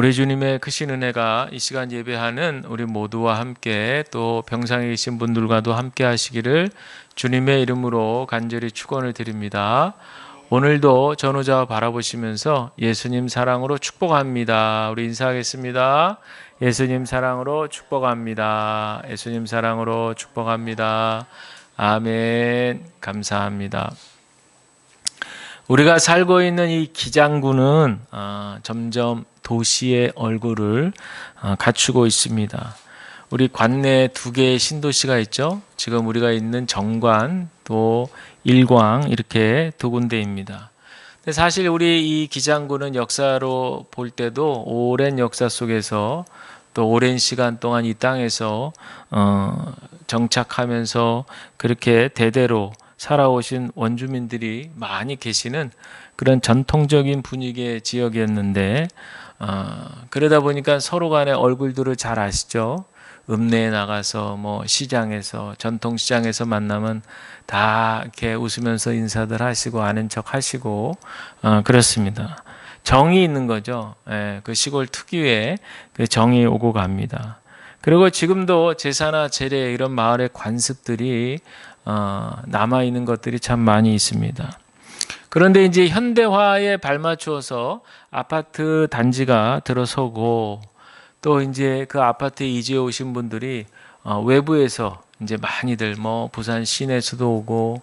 우리 주님의 크신 은혜가 이 시간 예배하는 우리 모두와 함께 또 병상에 계신 분들과도 함께 하시기를 주님의 이름으로 간절히 축원을 드립니다. 오늘도 전후좌우 바라보시면서 예수님 사랑으로 축복합니다. 우리 인사하겠습니다. 예수님 사랑으로 축복합니다. 예수님 사랑으로 축복합니다. 아멘. 감사합니다. 우리가 살고 있는 이 기장군은 점점 도시의 얼굴을 갖추고 있습니다. 우리 관내에 두 개의 신도시가 있죠. 지금 우리가 있는 정관 또 일광 이렇게 두 군데입니다. 근데 사실 우리 이 기장군은 역사로 볼 때도 오랜 역사 속에서 또 오랜 시간 동안 이 땅에서 정착하면서 그렇게 대대로 살아오신 원주민들이 많이 계시는 그런 전통적인 분위기의 지역이었는데 그러다 보니까 서로 간의 얼굴들을 잘 아시죠? 읍내에 나가서 뭐 시장에서 전통시장에서 만나면 다 이렇게 웃으면서 인사들 하시고 아는 척 하시고 그렇습니다. 정이 있는 거죠. 그 시골 특유의 그 정이 오고 갑니다. 그리고 지금도 제사나 제례 이런 마을의 관습들이 남아있는 것들이 참 많이 있습니다. 그런데 이제 현대화에 발맞추어서 아파트 단지가 들어서고 또 이제 그 아파트에 이주해 오신 분들이 외부에서 이제 많이들 뭐 부산 시내에서도 오고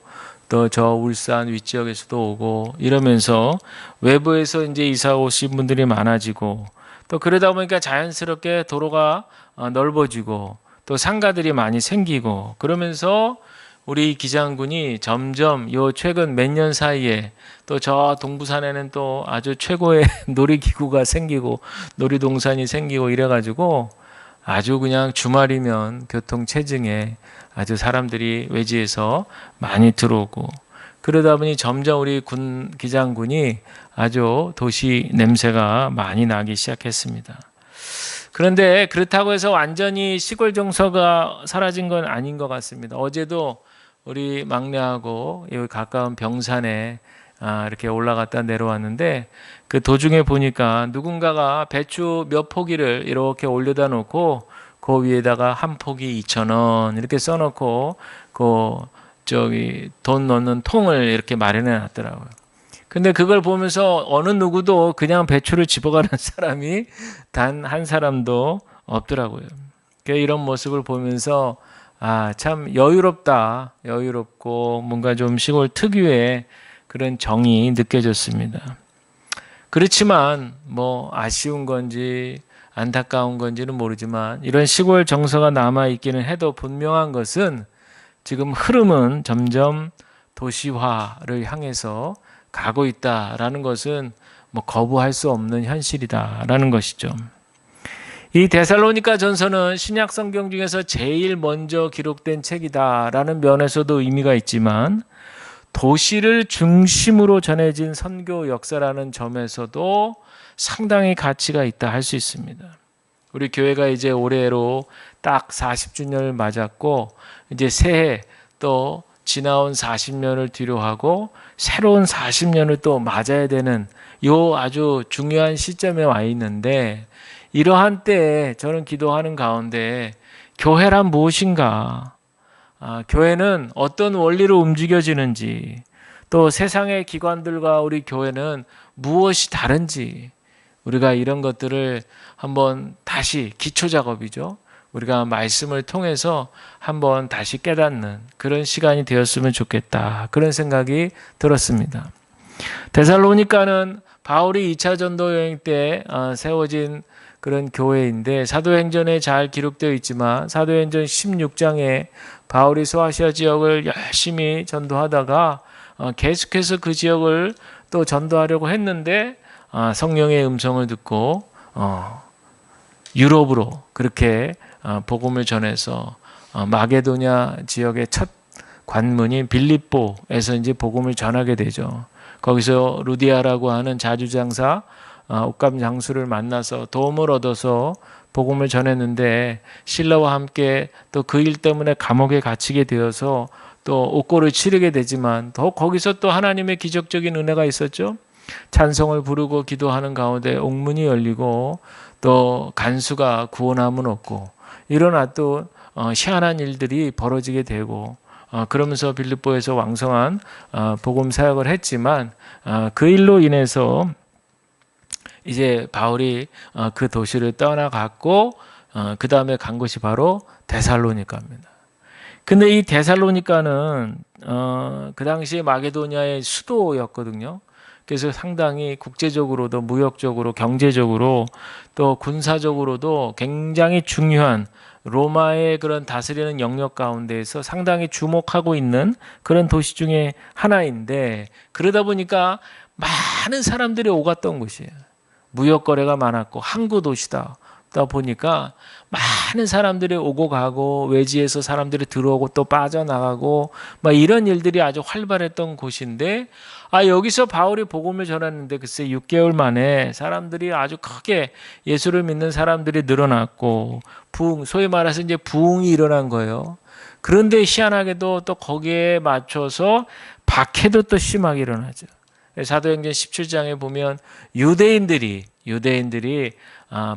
또 저 울산 윗지역에서도 오고 이러면서 외부에서 이제 이사 오신 분들이 많아지고 또 그러다 보니까 자연스럽게 도로가 넓어지고 또 상가들이 많이 생기고 그러면서 우리 기장군이 점점 요 최근 몇 년 사이에 또 저 동부산에는 또 아주 최고의 놀이기구가 생기고 놀이동산이 생기고 이래가지고 아주 그냥 주말이면 교통체증에 아주 사람들이 외지에서 많이 들어오고 그러다 보니 점점 우리 기장군이 아주 도시 냄새가 많이 나기 시작했습니다. 그런데 그렇다고 해서 완전히 시골 정서가 사라진 건 아닌 것 같습니다. 어제도 우리 막내하고 여기 가까운 병산에 이렇게 올라갔다 내려왔는데 그 도중에 보니까 누군가가 배추 몇 포기를 이렇게 올려다 놓고 그 위에다가 한 포기 2,000원 이렇게 써놓고 돈 넣는 통을 이렇게 마련해 놨더라고요. 근데 그걸 보면서 어느 누구도 그냥 배추를 집어가는 사람이 단 한 사람도 없더라고요. 이런 모습을 보면서 참 여유롭다. 여유롭고 뭔가 좀 시골 특유의 그런 정이 느껴졌습니다. 그렇지만 뭐 아쉬운 건지 안타까운 건지는 모르지만 이런 시골 정서가 남아있기는 해도 분명한 것은 지금 흐름은 점점 도시화를 향해서 가고 있다라는 것은 뭐 거부할 수 없는 현실이다라는 것이죠. 이 데살로니가 전서는 신약 성경 중에서 제일 먼저 기록된 책이다라는 면에서도 의미가 있지만 도시를 중심으로 전해진 선교 역사라는 점에서도 상당히 가치가 있다 할 수 있습니다. 우리 교회가 이제 올해로 딱 40주년을 맞았고 이제 새해 또 지나온 40년을 뒤로 하고 새로운 40년을 또 맞아야 되는 요 아주 중요한 시점에 와 있는데 이러한 때에 저는 기도하는 가운데 교회란 무엇인가? 교회는 어떤 원리로 움직여지는지 또 세상의 기관들과 우리 교회는 무엇이 다른지 우리가 이런 것들을 한번 다시 기초 작업이죠. 우리가 말씀을 통해서 한번 다시 깨닫는 그런 시간이 되었으면 좋겠다. 그런 생각이 들었습니다. 데살로니가는 바울이 2차 전도 여행 때 세워진 그런 교회인데 사도행전에 잘 기록되어 있지만 사도행전 16장에 바울이 소아시아 지역을 열심히 전도하다가 계속해서 그 지역을 또 전도하려고 했는데 성령의 음성을 듣고 유럽으로 그렇게 복음을 전해서 마게도냐 지역의 첫 관문인 빌립보에서 이제 복음을 전하게 되죠. 거기서 루디아라고 하는 자주장사 옷감 장수를 만나서 도움을 얻어서 복음을 전했는데 신라와 함께 또 그 일 때문에 감옥에 갇히게 되어서 또 옥고를 치르게 되지만 더 거기서 또 하나님의 기적적인 은혜가 있었죠. 찬송을 부르고 기도하는 가운데 옥문이 열리고 또 간수가 구원함은 없고 일어나 또 희한한 일들이 벌어지게 되고 그러면서 빌립보에서 왕성한 복음 사역을 했지만 그 일로 인해서 이제 바울이 그 도시를 떠나갔고 그 다음에 간 곳이 바로 데살로니가입니다. 근데 이 데살로니가는 그 당시에 마게도니아의 수도였거든요. 그래서 상당히 국제적으로도 무역적으로 경제적으로 또 군사적으로도 굉장히 중요한 로마의 그런 다스리는 영역 가운데에서 상당히 주목하고 있는 그런 도시 중에 하나인데 그러다 보니까 많은 사람들이 오갔던 곳이에요. 무역 거래가 많았고 항구 도시다 보니까 많은 사람들이 오고 가고 외지에서 사람들이 들어오고 또 빠져나가고 막 이런 일들이 아주 활발했던 곳인데 여기서 바울이 복음을 전했는데 글쎄 6개월 만에 사람들이 아주 크게 예수를 믿는 사람들이 늘어났고 소위 말해서 이제 부흥이 일어난 거예요. 그런데 희한하게도 또 거기에 맞춰서 박해도 또 심하게 일어나죠. 사도행전 17장에 보면 유대인들이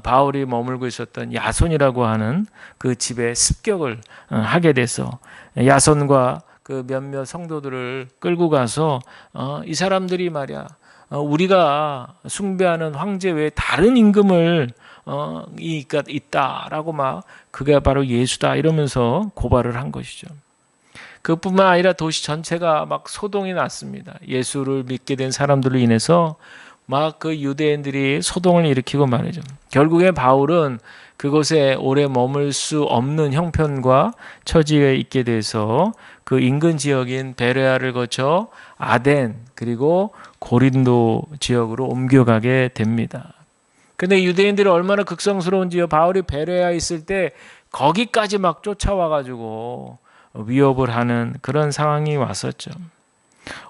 바울이 머물고 있었던 야손이라고 하는 그 집에 습격을 하게 돼서 야손과 그 몇몇 성도들을 끌고 가서 이 사람들이 말이야 우리가 숭배하는 황제 외에 다른 임금을 있다라고 막 그게 바로 예수다 이러면서 고발을 한 것이죠. 그뿐만 아니라 도시 전체가 막 소동이 났습니다. 예수를 믿게 된 사람들로 인해서 막 그 유대인들이 소동을 일으키고 말이죠. 결국에 바울은 그곳에 오래 머물 수 없는 형편과 처지에 있게 돼서 그 인근 지역인 베레아를 거쳐 아덴 그리고 고린도 지역으로 옮겨가게 됩니다. 근데 유대인들이 얼마나 극성스러운지요. 바울이 베레아에 있을 때 거기까지 막 쫓아와가지고 위협을 하는 그런 상황이 왔었죠.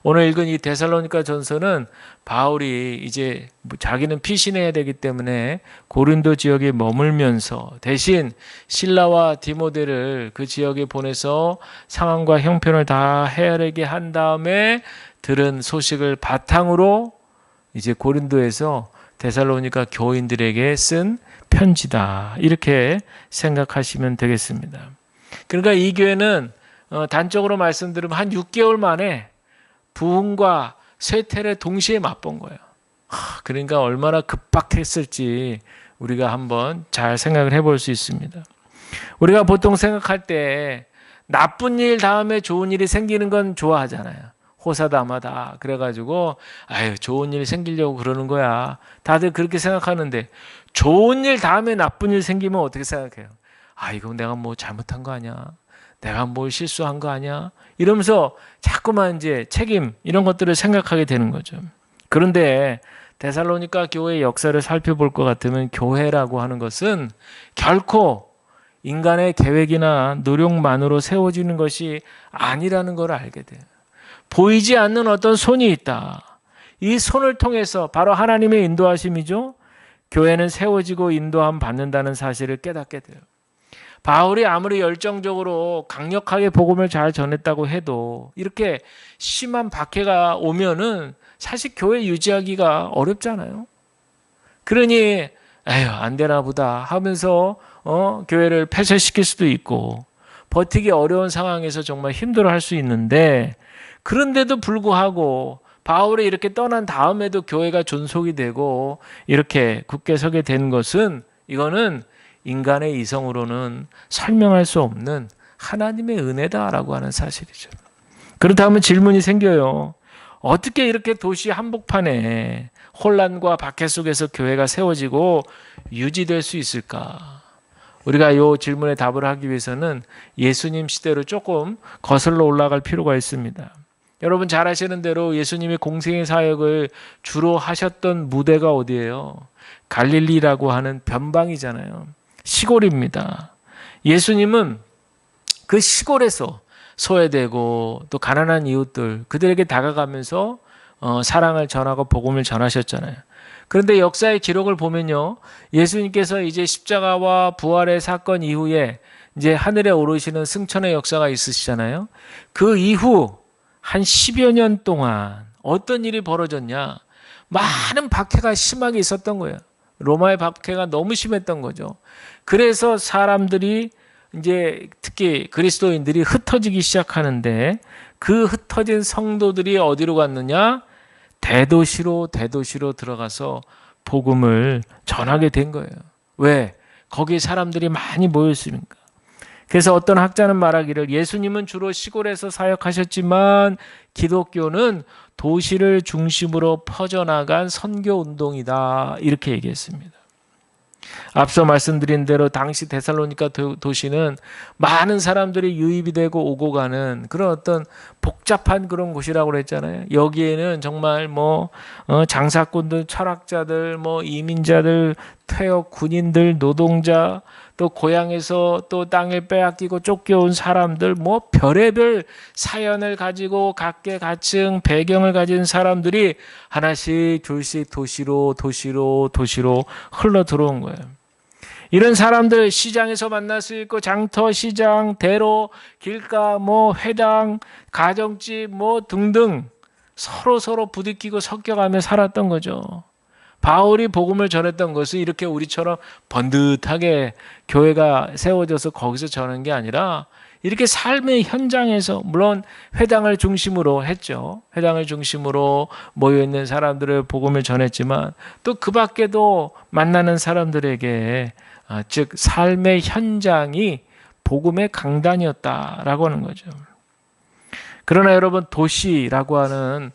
오늘 읽은 이 데살로니가 전서는 바울이 이제 자기는 피신해야 되기 때문에 고린도 지역에 머물면서 대신 실라와 디모데를 그 지역에 보내서 상황과 형편을 다 헤아리게 한 다음에 들은 소식을 바탕으로 이제 고린도에서 데살로니가 교인들에게 쓴 편지다. 이렇게 생각하시면 되겠습니다. 그러니까 이 교회는 단적으로 말씀드리면 한 6개월 만에 부흥과 쇠퇴를 동시에 맛본 거예요. 그러니까 얼마나 급박했을지 우리가 한번 잘 생각을 해볼 수 있습니다. 우리가 보통 생각할 때 나쁜 일 다음에 좋은 일이 생기는 건 좋아하잖아요. 호사다마다 그래가지고 좋은 일 생기려고 그러는 거야. 다들 그렇게 생각하는데 좋은 일 다음에 나쁜 일 생기면 어떻게 생각해요? 이거 내가 뭐 잘못한 거 아니야? 내가 뭘 실수한 거 아니야? 이러면서 자꾸만 이제 책임 이런 것들을 생각하게 되는 거죠. 그런데 데살로니가 교회의 역사를 살펴볼 것 같으면 교회라고 하는 것은 결코 인간의 계획이나 노력만으로 세워지는 것이 아니라는 걸 알게 돼요. 보이지 않는 어떤 손이 있다. 이 손을 통해서 바로 하나님의 인도하심이죠. 교회는 세워지고 인도함 받는다는 사실을 깨닫게 돼요. 바울이 아무리 열정적으로 강력하게 복음을 잘 전했다고 해도 이렇게 심한 박해가 오면은 사실 교회 유지하기가 어렵잖아요. 그러니 안 되나 보다 하면서 교회를 폐쇄시킬 수도 있고 버티기 어려운 상황에서 정말 힘들어할 수 있는데 그런데도 불구하고 바울이 이렇게 떠난 다음에도 교회가 존속이 되고 이렇게 굳게 서게 된 것은 이거는 인간의 이성으로는 설명할 수 없는 하나님의 은혜다라고 하는 사실이죠. 그렇다면 질문이 생겨요. 어떻게 이렇게 도시 한복판에 혼란과 박해 속에서 교회가 세워지고 유지될 수 있을까? 우리가 이 질문에 답을 하기 위해서는 예수님 시대로 조금 거슬러 올라갈 필요가 있습니다. 여러분 잘 아시는 대로 예수님의 공생의 사역을 주로 하셨던 무대가 어디예요? 갈릴리라고 하는 변방이잖아요. 시골입니다. 예수님은 그 시골에서 소외되고 또 가난한 이웃들 그들에게 다가가면서 사랑을 전하고 복음을 전하셨잖아요. 그런데 역사의 기록을 보면요, 예수님께서 이제 십자가와 부활의 사건 이후에 이제 하늘에 오르시는 승천의 역사가 있으시잖아요. 그 이후 한 10여 년 동안 어떤 일이 벌어졌냐? 많은 박해가 심하게 있었던 거예요. 로마의 박해가 너무 심했던 거죠. 그래서 사람들이 이제 특히 그리스도인들이 흩어지기 시작하는데 그 흩어진 성도들이 어디로 갔느냐? 대도시로 들어가서 복음을 전하게 된 거예요. 왜? 거기에 사람들이 많이 모였으니까. 그래서 어떤 학자는 말하기를 예수님은 주로 시골에서 사역하셨지만 기독교는 도시를 중심으로 퍼져나간 선교 운동이다. 이렇게 얘기했습니다. 앞서 말씀드린 대로 당시 데살로니가 도시는 많은 사람들이 유입이 되고 오고 가는 그런 어떤 복잡한 그런 곳이라고 그랬잖아요. 여기에는 정말 장사꾼들, 철학자들, 이민자들, 퇴역 군인들, 노동자, 또 고향에서 또 땅을 빼앗기고 쫓겨온 사람들, 별의별 사연을 가지고 각계각층 배경을 가진 사람들이 하나씩 둘씩 도시로 흘러 들어온 거예요. 이런 사람들 시장에서 만날 수 있고 장터, 시장, 대로, 길가, 회당, 가정집 등등 서로 부딪히고 섞여가며 살았던 거죠. 바울이 복음을 전했던 것은 이렇게 우리처럼 번듯하게 교회가 세워져서 거기서 전한 게 아니라 이렇게 삶의 현장에서 물론 회당을 중심으로 했죠. 회당을 중심으로 모여있는 사람들을 복음을 전했지만 또 그 밖에도 만나는 사람들에게 즉 삶의 현장이 복음의 강단이었다라고 하는 거죠. 그러나 여러분 도시라고 하는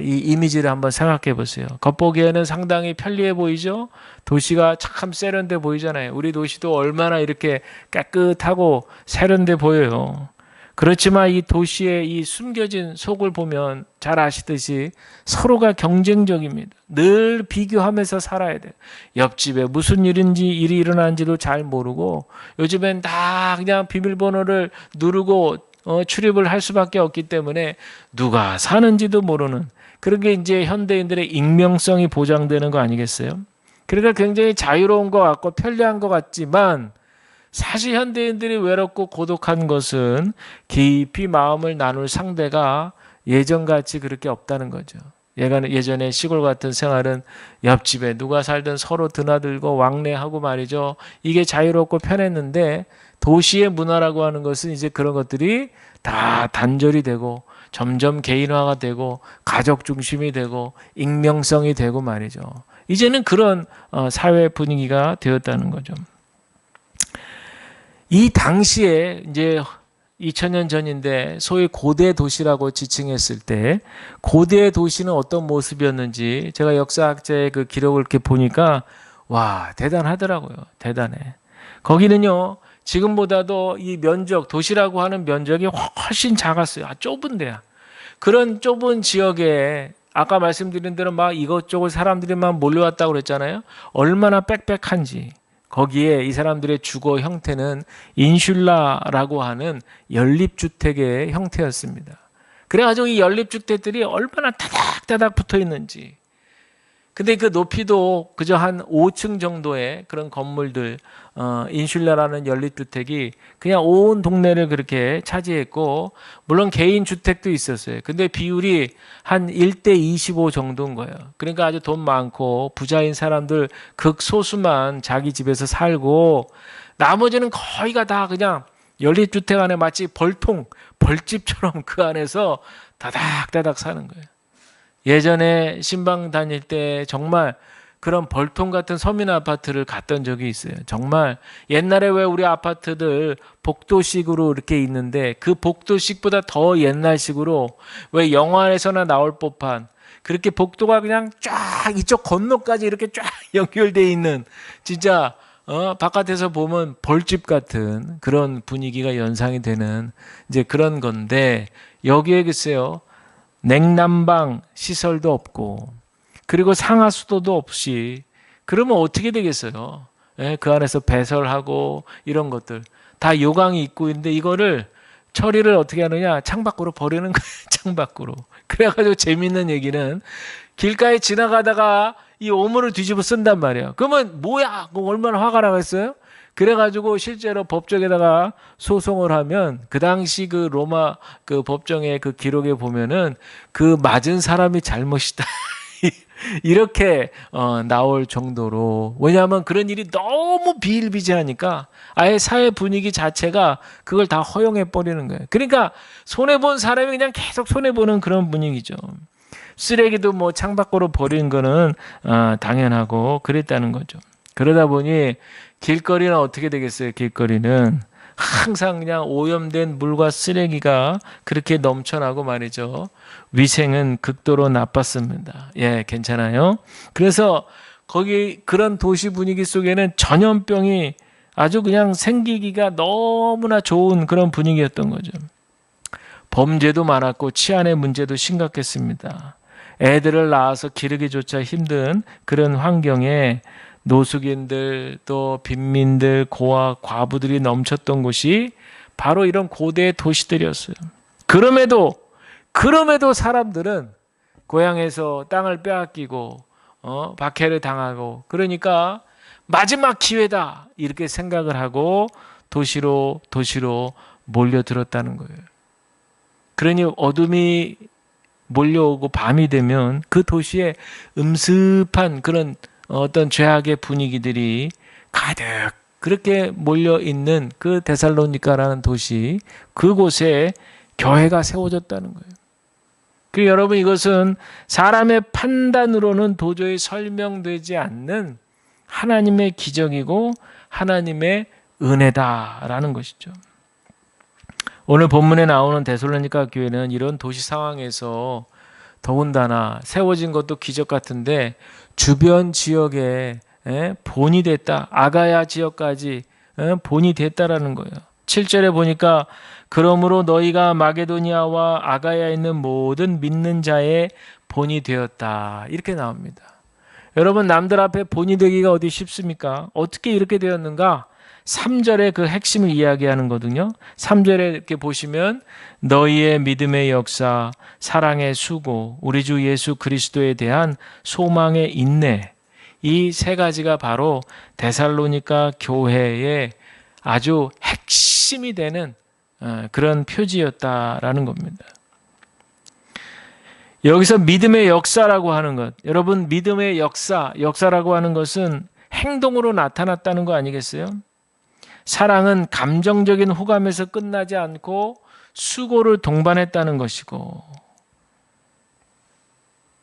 이 이미지를 한번 생각해 보세요. 겉보기에는 상당히 편리해 보이죠? 도시가 참 세련돼 보이잖아요. 우리 도시도 얼마나 이렇게 깨끗하고 세련돼 보여요. 그렇지만 이 도시의 이 숨겨진 속을 보면 잘 아시듯이 서로가 경쟁적입니다. 늘 비교하면서 살아야 돼요. 옆집에 무슨 일이 일어나는지도 잘 모르고 요즘엔 다 그냥 비밀번호를 누르고 출입을 할 수밖에 없기 때문에 누가 사는지도 모르는 그런 게 이제 현대인들의 익명성이 보장되는 거 아니겠어요? 그러니까 굉장히 자유로운 것 같고 편리한 것 같지만 사실 현대인들이 외롭고 고독한 것은 깊이 마음을 나눌 상대가 예전같이 그렇게 없다는 거죠. 예전에 시골 같은 생활은 옆집에 누가 살든 서로 드나들고 왕래하고 말이죠. 이게 자유롭고 편했는데 도시의 문화라고 하는 것은 이제 그런 것들이 다 단절이 되고 점점 개인화가 되고 가족 중심이 되고 익명성이 되고 말이죠. 이제는 그런 사회 분위기가 되었다는 거죠. 이 당시에 이제 2000년 전인데 소위 고대 도시라고 지칭했을 때 고대 도시는 어떤 모습이었는지 제가 역사학자의 그 기록을 이렇게 보니까 와 대단하더라고요. 대단해. 거기는요 지금보다도 이 면적 도시라고 하는 면적이 훨씬 작았어요. 좁은 데야. 그런 좁은 지역에 아까 말씀드린 대로 막 이것저것 사람들이 막 몰려왔다고 그랬잖아요. 얼마나 빽빽한지. 거기에 이 사람들의 주거 형태는 인슐라라고 하는 연립주택의 형태였습니다. 그래가지고 이 연립주택들이 얼마나 다닥다닥 붙어 있는지. 근데 그 높이도 그저 한 5층 정도의 그런 건물들, 인슐라라는 연립주택이 그냥 온 동네를 그렇게 차지했고, 물론 개인 주택도 있었어요. 근데 비율이 한 1대 25 정도인 거예요. 그러니까 아주 돈 많고 부자인 사람들 극소수만 자기 집에서 살고, 나머지는 거의가 다 그냥 연립주택 안에 마치 벌집처럼 그 안에서 다닥다닥 사는 거예요. 예전에 신방 다닐 때 정말 그런 벌통 같은 서민 아파트를 갔던 적이 있어요. 정말 옛날에 왜 우리 아파트들 복도식으로 이렇게 있는데 그 복도식보다 더 옛날식으로 왜 영화에서나 나올 법한 그렇게 복도가 그냥 쫙 이쪽 건너까지 이렇게 쫙 연결되어 있는 진짜 바깥에서 보면 벌집 같은 그런 분위기가 연상이 되는 이제 그런 건데 여기에 글쎄요. 냉난방 시설도 없고 그리고 상하수도도 없이 그러면 어떻게 되겠어요? 그 안에서 배설하고 이런 것들 다 요강이 있고 있는데 이거를 처리를 어떻게 하느냐 창밖으로 버리는 거예요. 창밖으로. 그래가지고 재밌는 얘기는 길가에 지나가다가 이 오물을 뒤집어 쓴단 말이에요. 그러면 뭐야? 얼마나 화가 나겠어요? 그래가지고 실제로 법정에다가 소송을 하면 그 당시 그 로마 그 법정의 그 기록에 보면은 그 맞은 사람이 잘못이다 이렇게 나올 정도로, 왜냐하면 그런 일이 너무 비일비재하니까 아예 사회 분위기 자체가 그걸 다 허용해 버리는 거예요. 그러니까 손해본 사람이 그냥 계속 손해보는 그런 분위기죠. 쓰레기도 뭐 창밖으로 버리는 거는 당연하고 그랬다는 거죠. 그러다 보니 길거리는 어떻게 되겠어요? 길거리는 항상 그냥 오염된 물과 쓰레기가 그렇게 넘쳐나고 말이죠. 위생은 극도로 나빴습니다. 예, 괜찮아요. 그래서 거기 그런 도시 분위기 속에는 전염병이 아주 그냥 생기기가 너무나 좋은 그런 분위기였던 거죠. 범죄도 많았고 치안의 문제도 심각했습니다. 애들을 낳아서 기르기조차 힘든 그런 환경에 노숙인들 또 빈민들 고아 과부들이 넘쳤던 곳이 바로 이런 고대 도시들이었어요. 그럼에도 사람들은 고향에서 땅을 빼앗기고 박해를 당하고 그러니까 마지막 기회다 이렇게 생각을 하고 도시로 몰려들었다는 거예요. 그러니 어둠이 몰려오고 밤이 되면 그 도시에 음습한 그런 어떤 죄악의 분위기들이 가득 그렇게 몰려있는 그 데살로니가라는 도시, 그곳에 교회가 세워졌다는 거예요. 그 여러분, 이것은 사람의 판단으로는 도저히 설명되지 않는 하나님의 기적이고 하나님의 은혜다라는 것이죠. 오늘 본문에 나오는 데살로니가 교회는 이런 도시 상황에서 더군다나 세워진 것도 기적 같은데 주변 지역에 본이 됐다. 아가야 지역까지 본이 됐다라는 거예요. 7절에 보니까 그러므로 너희가 마게도니아와 아가야에 있는 모든 믿는 자의 본이 되었다. 이렇게 나옵니다. 여러분, 남들 앞에 본이 되기가 어디 쉽습니까? 어떻게 이렇게 되었는가? 3절에 그 핵심을 이야기하는 거거든요. 3절에 이렇게 보시면 너희의 믿음의 역사, 사랑의 수고, 우리 주 예수 그리스도에 대한 소망의 인내, 이 세 가지가 바로 데살로니가 교회의 아주 핵심이 되는 그런 표지였다라는 겁니다. 여기서 믿음의 역사라고 하는 것, 여러분, 믿음의 역사라고 하는 것은 행동으로 나타났다는 거 아니겠어요? 사랑은 감정적인 호감에서 끝나지 않고 수고를 동반했다는 것이고,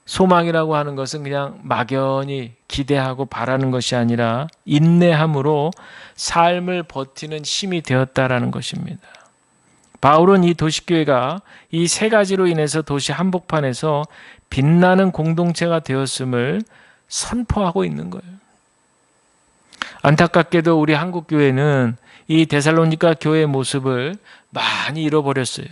소망이라고 하는 것은 그냥 막연히 기대하고 바라는 것이 아니라 인내함으로 삶을 버티는 힘이 되었다라는 것입니다. 바울은 이 도시교회가 이 세 가지로 인해서 도시 한복판에서 빛나는 공동체가 되었음을 선포하고 있는 거예요. 안타깝게도 우리 한국교회는 이 데살로니가 교회의 모습을 많이 잃어버렸어요.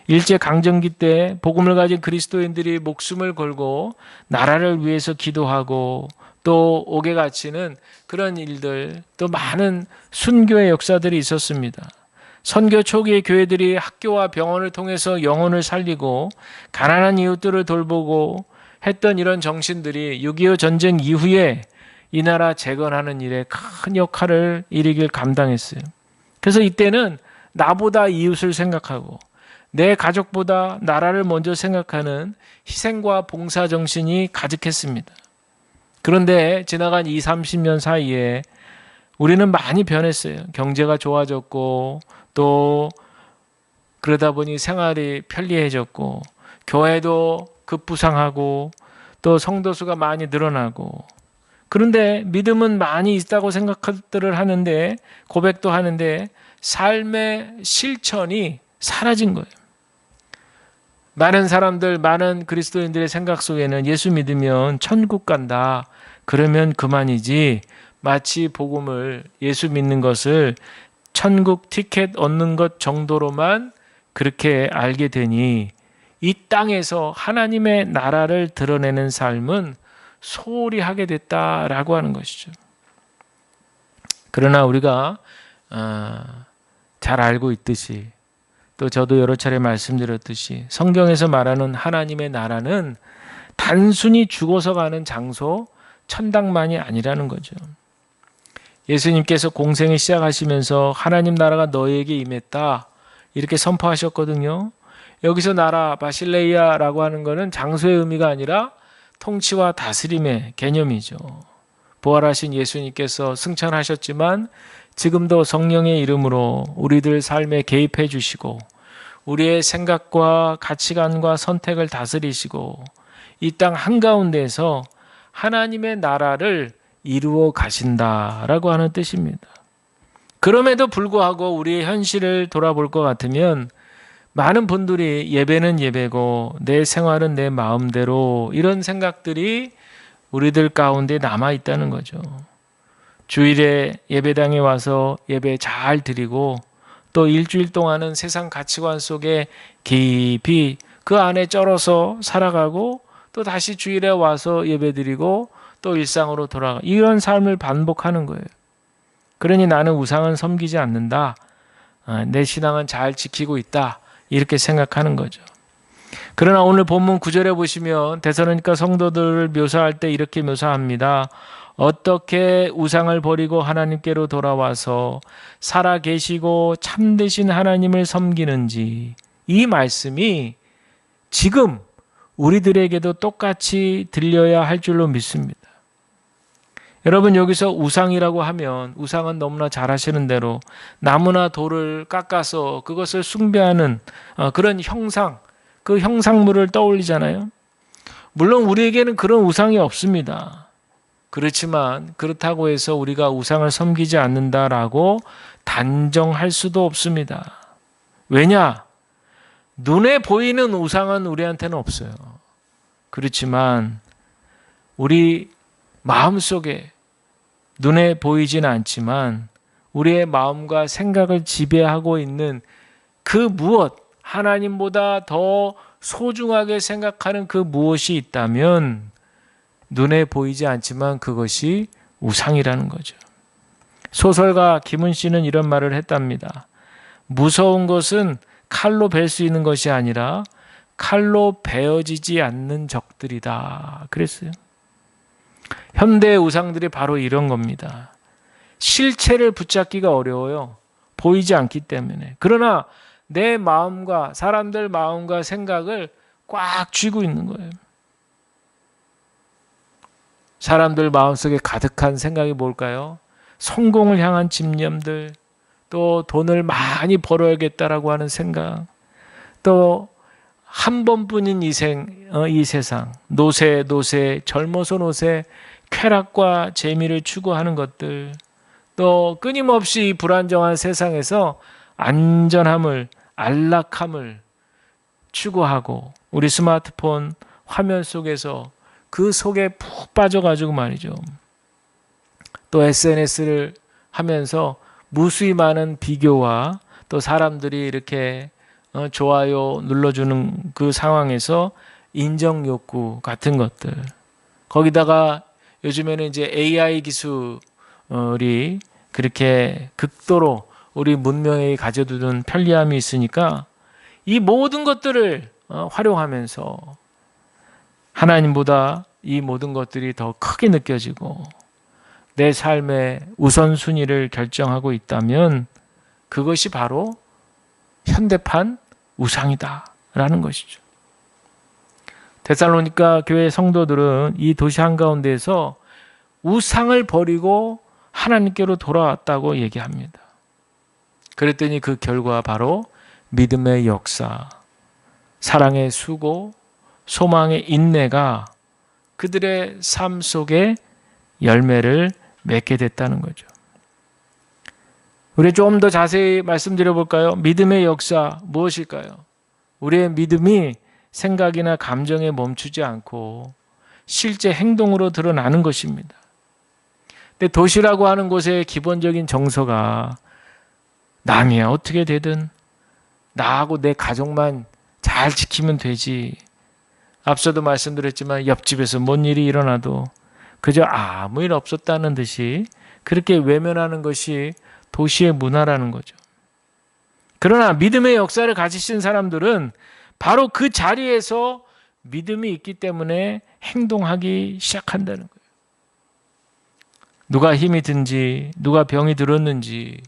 일제강점기 때 복음을 가진 그리스도인들이 목숨을 걸고 나라를 위해서 기도하고 또 옥에 갇히는 그런 일들, 또 많은 순교의 역사들이 있었습니다. 선교 초기의 교회들이 학교와 병원을 통해서 영혼을 살리고 가난한 이웃들을 돌보고 했던 이런 정신들이 6.25 전쟁 이후에 이 나라 재건하는 일에 큰 역할을 일이길 감당했어요. 그래서 이때는 나보다 이웃을 생각하고 내 가족보다 나라를 먼저 생각하는 희생과 봉사 정신이 가득했습니다. 그런데 지나간 20, 30년 사이에 우리는 많이 변했어요. 경제가 좋아졌고 또 그러다 보니 생활이 편리해졌고 교회도 급부상하고 또 성도수가 많이 늘어나고, 그런데 믿음은 많이 있다고 생각들을 하는데 고백도 하는데 삶의 실천이 사라진 거예요. 많은 사람들, 많은 그리스도인들의 생각 속에는 예수 믿으면 천국 간다, 그러면 그만이지, 마치 복음을, 예수 믿는 것을 천국 티켓 얻는 것 정도로만 그렇게 알게 되니 이 땅에서 하나님의 나라를 드러내는 삶은 소홀히 하게 됐다라고 하는 것이죠. 그러나 우리가 잘 알고 있듯이, 또 저도 여러 차례 말씀드렸듯이 성경에서 말하는 하나님의 나라는 단순히 죽어서 가는 장소, 천당만이 아니라는 거죠. 예수님께서 공생을 시작하시면서 하나님 나라가 너희에게 임했다 이렇게 선포하셨거든요. 여기서 나라, 바실레이아라고 하는 것은 장소의 의미가 아니라 통치와 다스림의 개념이죠. 부활하신 예수님께서 승천하셨지만 지금도 성령의 이름으로 우리들 삶에 개입해 주시고 우리의 생각과 가치관과 선택을 다스리시고 이 땅 한가운데에서 하나님의 나라를 이루어 가신다라고 하는 뜻입니다. 그럼에도 불구하고 우리의 현실을 돌아볼 것 같으면 많은 분들이 예배는 예배고 내 생활은 내 마음대로 이런 생각들이 우리들 가운데 남아 있다는 거죠. 주일에 예배당에 와서 예배 잘 드리고 또 일주일 동안은 세상 가치관 속에 깊이 그 안에 쩔어서 살아가고 또 다시 주일에 와서 예배 드리고 또 일상으로 돌아가 이런 삶을 반복하는 거예요. 그러니 나는 우상은 섬기지 않는다. 내 신앙은 잘 지키고 있다. 이렇게 생각하는 거죠. 그러나 오늘 본문 9절에 보시면 데살로니가 성도들을 묘사할 때 이렇게 묘사합니다. 어떻게 우상을 버리고 하나님께로 돌아와서 살아 계시고 참되신 하나님을 섬기는지 이 말씀이 지금 우리들에게도 똑같이 들려야 할 줄로 믿습니다. 여러분 여기서 우상이라고 하면 우상은 너무나 잘 아시는 대로 나무나 돌을 깎아서 그것을 숭배하는 그런 형상, 그 형상물을 떠올리잖아요. 물론 우리에게는 그런 우상이 없습니다. 그렇지만 그렇다고 해서 우리가 우상을 섬기지 않는다라고 단정할 수도 없습니다. 왜냐? 눈에 보이는 우상은 우리한테는 없어요. 그렇지만 우리 마음속에 눈에 보이지는 않지만 우리의 마음과 생각을 지배하고 있는 그 무엇, 하나님보다 더 소중하게 생각하는 그 무엇이 있다면 눈에 보이지 않지만 그것이 우상이라는 거죠. 소설가 김은씨는 이런 말을 했답니다. 무서운 것은 칼로 벨 수 있는 것이 아니라 칼로 베어지지 않는 적들이다. 그랬어요. 현대의 우상들이 바로 이런 겁니다. 실체를 붙잡기가 어려워요. 보이지 않기 때문에. 그러나 내 마음과 사람들 마음과 생각을 꽉 쥐고 있는 거예요. 사람들 마음속에 가득한 생각이 뭘까요? 성공을 향한 집념들, 또 돈을 많이 벌어야겠다라고 하는 생각, 또 한 번뿐인 이 세상, 노세, 젊어서 노세, 쾌락과 재미를 추구하는 것들, 또 끊임없이 불안정한 세상에서 안전함을, 안락함을 추구하고 우리 스마트폰 화면 속에서 그 속에 푹 빠져가지고 말이죠. 또 SNS를 하면서 무수히 많은 비교와 또 사람들이 이렇게 좋아요 눌러주는 그 상황에서 인정 욕구 같은 것들, 거기다가 요즘에는 이제 AI 기술이 그렇게 극도로 우리 문명에 가져두는 편리함이 있으니까 이 모든 것들을 활용하면서 하나님보다 이 모든 것들이 더 크게 느껴지고 내 삶의 우선순위를 결정하고 있다면 그것이 바로 현대판 우상이다라는 것이죠. 데살로니가 교회 성도들은 이 도시 한가운데에서 우상을 버리고 하나님께로 돌아왔다고 얘기합니다. 그랬더니 그 결과 바로 믿음의 역사, 사랑의 수고, 소망의 인내가 그들의 삶 속에 열매를 맺게 됐다는 거죠. 우리 좀 더 자세히 말씀드려 볼까요? 믿음의 역사 무엇일까요? 우리의 믿음이 생각이나 감정에 멈추지 않고 실제 행동으로 드러나는 것입니다. 근데 도시라고 하는 곳의 기본적인 정서가 남이야 어떻게 되든 나하고 내 가족만 잘 지키면 되지. 앞서도 말씀드렸지만 옆집에서 뭔 일이 일어나도 그저 아무 일 없었다는 듯이 그렇게 외면하는 것이 도시의 문화라는 거죠. 그러나 믿음의 역사를 가지신 사람들은 바로 그 자리에서 믿음이 있기 때문에 행동하기 시작한다는 거예요. 누가 힘이 든지, 누가 병이 들었는지,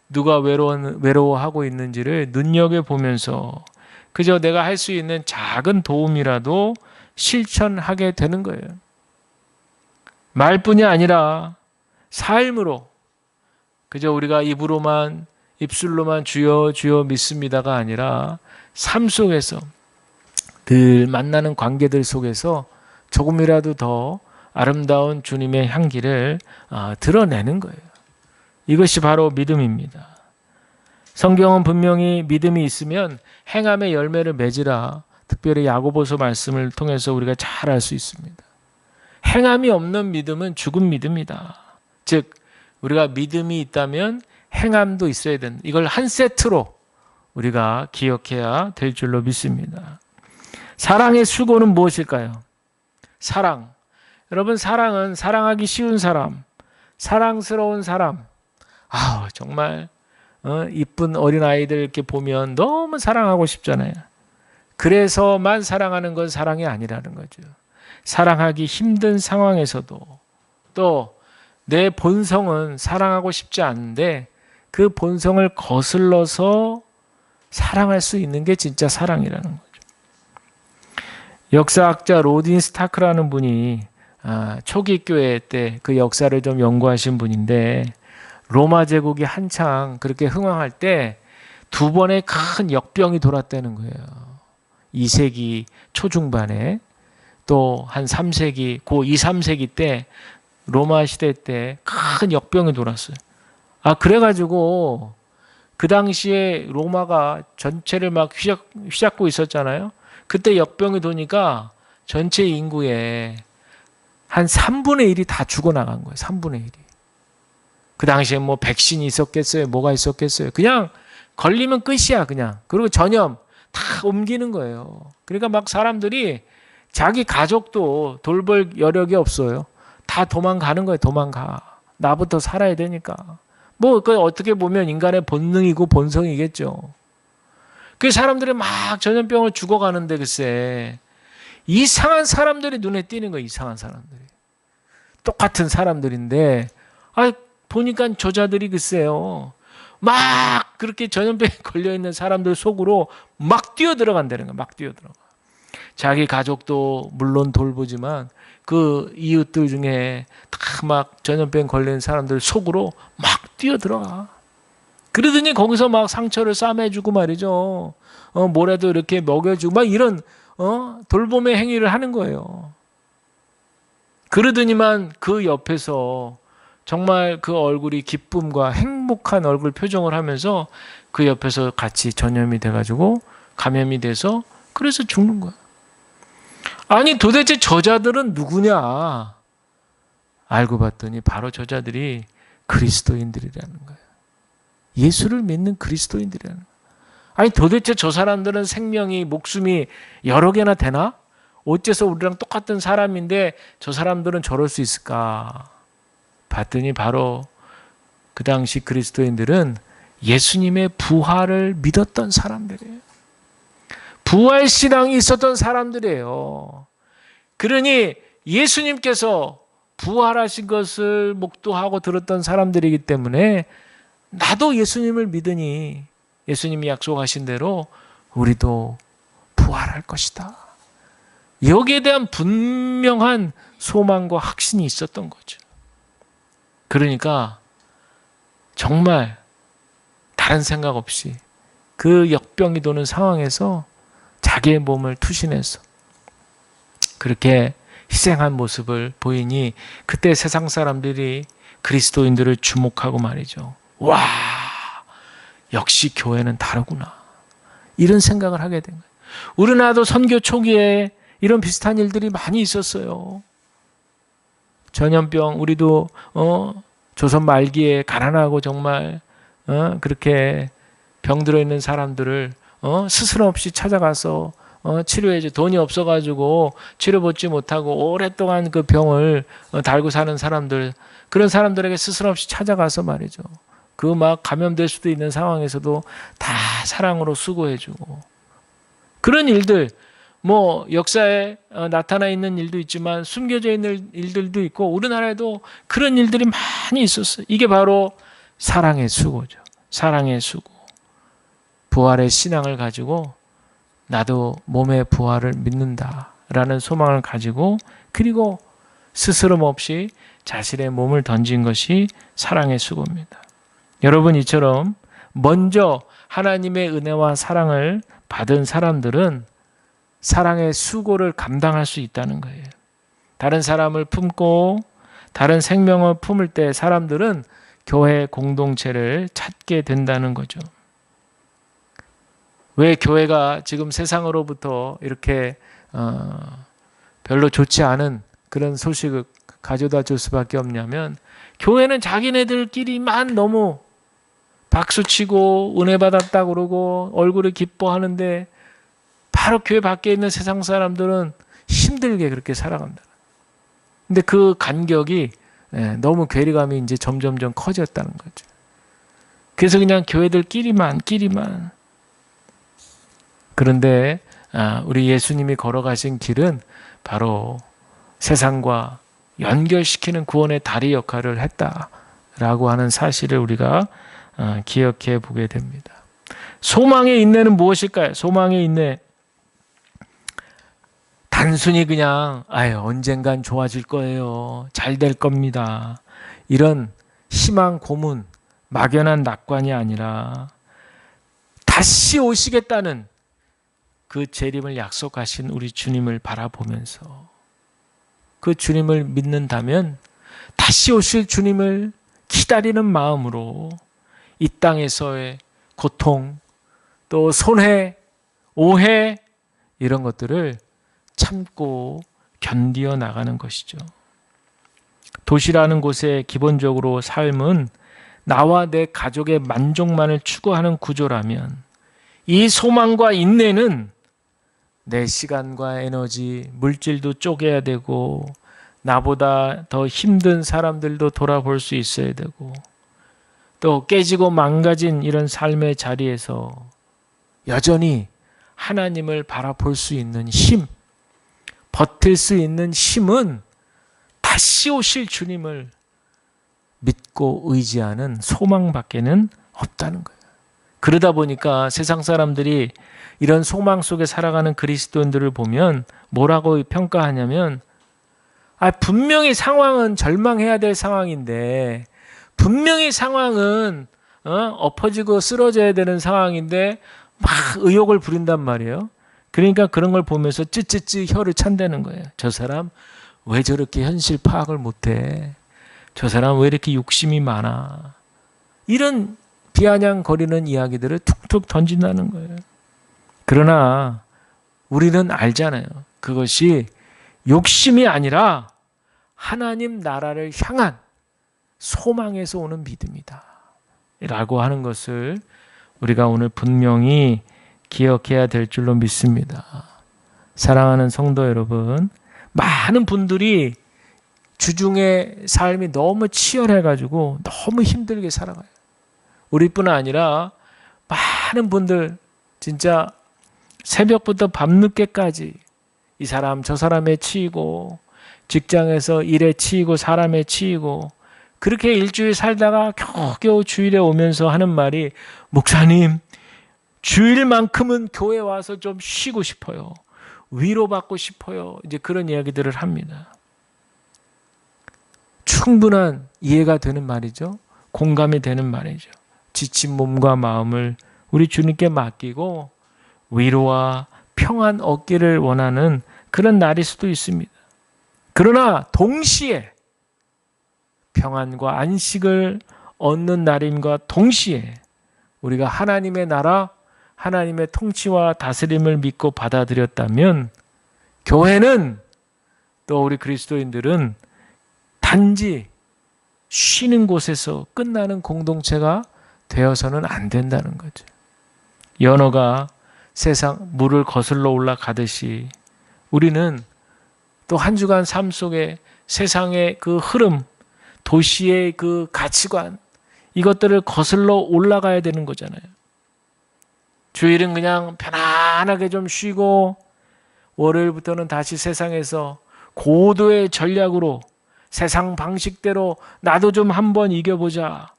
누가 외로워하고 있는지를 눈여겨보면서 그저 내가 할 수 있는 작은 도움이라도 실천하게 되는 거예요. 말뿐이 아니라 삶으로, 그저 우리가 입술로만 주여 주여 믿습니다가 아니라 삶 속에서 늘 만나는 관계들 속에서 조금이라도 더 아름다운 주님의 향기를 드러내는 거예요. 이것이 바로 믿음입니다. 성경은 분명히 믿음이 있으면 행함의 열매를 맺으라, 특별히 야고보서 말씀을 통해서 우리가 잘 알 수 있습니다. 행함이 없는 믿음은 죽은 믿음이다. 즉 우리가 믿음이 있다면 행함도 있어야 된다. 이걸 한 세트로 우리가 기억해야 될 줄로 믿습니다. 사랑의 수고는 무엇일까요? 사랑. 여러분, 사랑은 사랑하기 쉬운 사람, 사랑스러운 사람. 정말 이쁜 어린아이들 이렇게 보면 너무 사랑하고 싶잖아요. 그래서만 사랑하는 건 사랑이 아니라는 거죠. 사랑하기 힘든 상황에서도 또 내 본성은 사랑하고 싶지 않은데 그 본성을 거슬러서 사랑할 수 있는 게 진짜 사랑이라는 거죠. 역사학자 로딘 스타크라는 분이 초기 교회 때 그 역사를 좀 연구하신 분인데, 로마 제국이 한창 그렇게 흥왕할 때 두 번의 큰 역병이 돌았다는 거예요. 2세기 초중반에, 또 한 3세기, 고 2, 3세기 때 로마 시대 때 큰 역병이 돌았어요. 그래가지고 그 당시에 로마가 전체를 막 휘잡고 있었잖아요. 그때 역병이 도니까 전체 인구의 한 3분의 1이 다 죽어나간 거예요. 3분의 1이. 그 당시에 뭐 백신이 있었겠어요? 뭐가 있었겠어요? 그냥 걸리면 끝이야, 그냥. 그리고 전염 다 옮기는 거예요. 그러니까 막 사람들이 자기 가족도 돌볼 여력이 없어요. 다 도망가는 거예요. 도망가. 나부터 살아야 되니까. 그 어떻게 보면 인간의 본능이고 본성이겠죠. 그 사람들이 막 전염병을 죽어가는데 글쎄 이상한 사람들이 눈에 띄는 거예요. 이상한 사람들이. 똑같은 사람들인데 보니까 저자들이 글쎄요. 막 그렇게 전염병에 걸려있는 사람들 속으로 막 뛰어들어간다는 거예요. 막 뛰어들어가. 자기 가족도 물론 돌보지만 그 이웃들 중에 다 막 전염병 걸린 사람들 속으로 막 뛰어들어가. 그러더니 거기서 막 상처를 싸매주고 말이죠. 뭐라도 이렇게 먹여주고 막 이런 돌봄의 행위를 하는 거예요. 그러더니만 그 옆에서 정말 그 얼굴이 기쁨과 행복한 얼굴 표정을 하면서 그 옆에서 같이 전염이 돼가지고 감염이 돼서 그래서 죽는 거야. 도대체 저자들은 누구냐? 알고 봤더니 바로 저자들이 그리스도인들이라는 거예요. 예수를 믿는 그리스도인들이라는 거예요. 도대체 저 사람들은 생명이, 목숨이 여러 개나 되나? 어째서 우리랑 똑같은 사람인데 저 사람들은 저럴 수 있을까? 봤더니 바로 그 당시 그리스도인들은 예수님의 부활을 믿었던 사람들이에요. 부활 신앙이 있었던 사람들이에요. 그러니 예수님께서 부활하신 것을 목도하고 들었던 사람들이기 때문에 나도 예수님을 믿으니 예수님이 약속하신 대로 우리도 부활할 것이다. 여기에 대한 분명한 소망과 확신이 있었던 거죠. 그러니까 정말 다른 생각 없이 그 역병이 도는 상황에서 자기의 몸을 투신해서 그렇게 희생한 모습을 보이니 그때 세상 사람들이 그리스도인들을 주목하고 말이죠. 와, 역시 교회는 다르구나. 이런 생각을 하게 된 거예요. 우리나라도 선교 초기에 이런 비슷한 일들이 많이 있었어요. 전염병, 우리도 조선 말기에 가난하고 정말 그렇게 병들어 있는 사람들을 스스럼 없이 찾아가서 치료해줘. 돈이 없어가지고 치료받지 못하고 오랫동안 그 병을 달고 사는 사람들, 그런 사람들에게 스스럼 없이 찾아가서 말이죠. 그 막 감염될 수도 있는 상황에서도 다 사랑으로 수고해주고, 그런 일들, 뭐 역사에 나타나 있는 일도 있지만 숨겨져 있는 일들도 있고 우리나라에도 그런 일들이 많이 있었어요. 이게 바로 사랑의 수고죠. 사랑의 수고. 부활의 신앙을 가지고 나도 몸의 부활을 믿는다 라는 소망을 가지고 그리고 스스럼 없이 자신의 몸을 던진 것이 사랑의 수고입니다. 여러분, 이처럼 먼저 하나님의 은혜와 사랑을 받은 사람들은 사랑의 수고를 감당할 수 있다는 거예요. 다른 사람을 품고 다른 생명을 품을 때 사람들은 교회 공동체를 찾게 된다는 거죠. 왜 교회가 지금 세상으로부터 이렇게 별로 좋지 않은 그런 소식을 가져다 줄 수밖에 없냐면, 교회는 자기네들끼리만 너무 박수치고 은혜 받았다 그러고 얼굴을 기뻐하는데 바로 교회 밖에 있는 세상 사람들은 힘들게 그렇게 살아간다. 근데 그 간격이 너무 괴리감이 이제 점점점 커졌다는 거죠. 그래서 그냥 교회들끼리만. 그런데 우리 예수님이 걸어가신 길은 바로 세상과 연결시키는 구원의 다리 역할을 했다라고 하는 사실을 우리가 기억해 보게 됩니다. 소망의 인내는 무엇일까요? 소망의 인내. 단순히 그냥 언젠간 좋아질 거예요. 잘 될 겁니다. 이런 희망 고문, 막연한 낙관이 아니라 다시 오시겠다는 그 재림을 약속하신 우리 주님을 바라보면서 그 주님을 믿는다면 다시 오실 주님을 기다리는 마음으로 이 땅에서의 고통, 또 손해, 오해 이런 것들을 참고 견디어 나가는 것이죠. 도시라는 곳의 기본적으로 삶은 나와 내 가족의 만족만을 추구하는 구조라면 이 소망과 인내는 내 시간과 에너지, 물질도 쪼개야 되고 나보다 더 힘든 사람들도 돌아볼 수 있어야 되고 또 깨지고 망가진 이런 삶의 자리에서 여전히 하나님을 바라볼 수 있는 힘, 버틸 수 있는 힘은 다시 오실 주님을 믿고 의지하는 소망밖에는 없다는 거예요. 그러다 보니까 세상 사람들이 이런 소망 속에 살아가는 그리스도인들을 보면 뭐라고 평가하냐면 분명히 상황은 절망해야 될 상황인데 분명히 상황은 엎어지고 쓰러져야 되는 상황인데 막 의욕을 부린단 말이에요. 그러니까 그런 걸 보면서 찌찌찌 혀를 찬다는 거예요. 저 사람 왜 저렇게 현실 파악을 못해? 저 사람 왜 이렇게 욕심이 많아? 이런 비아냥거리는 이야기들을 툭툭 던진다는 거예요. 그러나 우리는 알잖아요. 그것이 욕심이 아니라 하나님 나라를 향한 소망에서 오는 믿음이다 라고 하는 것을 우리가 오늘 분명히 기억해야 될 줄로 믿습니다. 사랑하는 성도 여러분, 많은 분들이 주중의 삶이 너무 치열해가지고 너무 힘들게 살아가요. 우리뿐 아니라 많은 분들 진짜 새벽부터 밤늦게까지 이 사람 저 사람에 치이고 직장에서 일에 치이고 사람에 치이고 그렇게 일주일 살다가 겨우겨우 주일에 오면서 하는 말이 목사님 주일만큼은 교회 와서 좀 쉬고 싶어요. 위로받고 싶어요. 이제 그런 이야기들을 합니다. 충분한 이해가 되는 말이죠. 공감이 되는 말이죠. 지친 몸과 마음을 우리 주님께 맡기고 위로와 평안 얻기를 원하는 그런 날일 수도 있습니다. 그러나 동시에 평안과 안식을 얻는 날임과 동시에 우리가 하나님의 나라, 하나님의 통치와 다스림을 믿고 받아들였다면 교회는 또 우리 그리스도인들은 단지 쉬는 곳에서 끝나는 공동체가 되어서는 안 된다는 거죠. 연어가 세상 물을 거슬러 올라가듯이 우리는 또 한 주간 삶 속에 세상의 그 흐름, 도시의 그 가치관 이것들을 거슬러 올라가야 되는 거잖아요. 주일은 그냥 편안하게 좀 쉬고 월요일부터는 다시 세상에서 고도의 전략으로 세상 방식대로 나도 좀 한번 이겨보자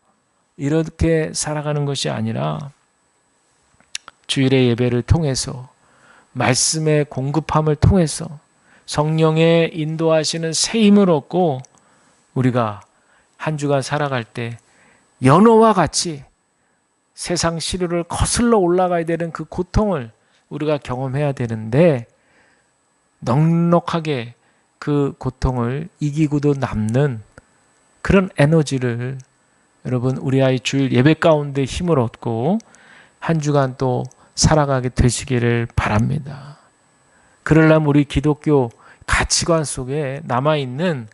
이렇게 살아가는 것이 아니라 주일의 예배를 통해서 말씀의 공급함을 통해서 성령의 인도하시는 새 힘을 얻고 우리가 한 주간 살아갈 때 연어와 같이 세상 시류를 거슬러 올라가야 되는 그 고통을 우리가 경험해야 되는데 넉넉하게 그 고통을 이기고도 남는 그런 에너지를 여러분 우리 아이 주일 예배 가운데 힘을 얻고 한 주간 또 살아가게 되시기를 바랍니다. 그러려면 우리 기독교 가치관 속에 남아있는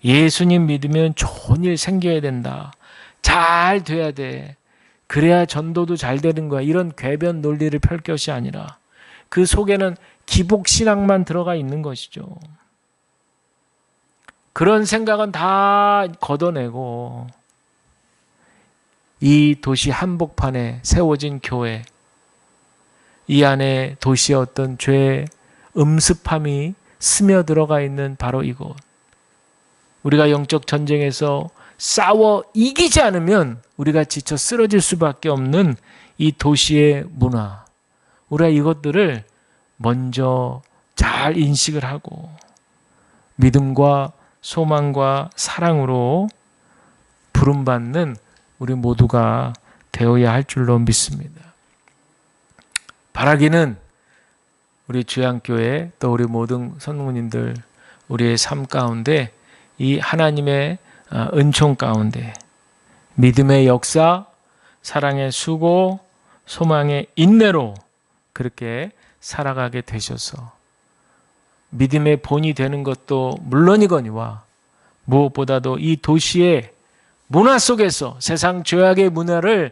예수님 믿으면 좋은 일 생겨야 된다. 잘 돼야 돼. 그래야 전도도 잘 되는 거야. 이런 궤변 논리를 펼 것이 아니라 그 속에는 기복신앙만 들어가 있는 것이죠. 그런 생각은 다 걷어내고 이 도시 한복판에 세워진 교회, 이 안에 도시의 어떤 죄의 음습함이 스며들어가 있는 바로 이곳. 우리가 영적 전쟁에서 싸워 이기지 않으면 우리가 지쳐 쓰러질 수밖에 없는 이 도시의 문화. 우리가 이것들을 먼저 잘 인식을 하고 믿음과 소망과 사랑으로 부름받는 우리 모두가 되어야 할 줄로 믿습니다. 바라기는 우리 주양교회 또 우리 모든 선무님들 우리의 삶 가운데 이 하나님의 은총 가운데 믿음의 역사, 사랑의 수고, 소망의 인내로 그렇게 살아가게 되셔서 믿음의 본이 되는 것도 물론이거니와 무엇보다도 이 도시의 문화 속에서 세상 죄악의 문화를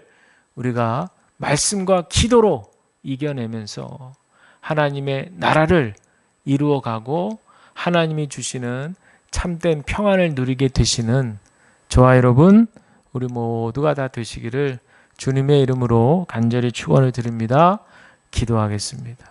우리가 말씀과 기도로 이겨내면서 하나님의 나라를 이루어가고 하나님이 주시는 참된 평안을 누리게 되시는 저와 여러분 우리 모두가 다 되시기를 주님의 이름으로 간절히 축원을 드립니다. 기도하겠습니다.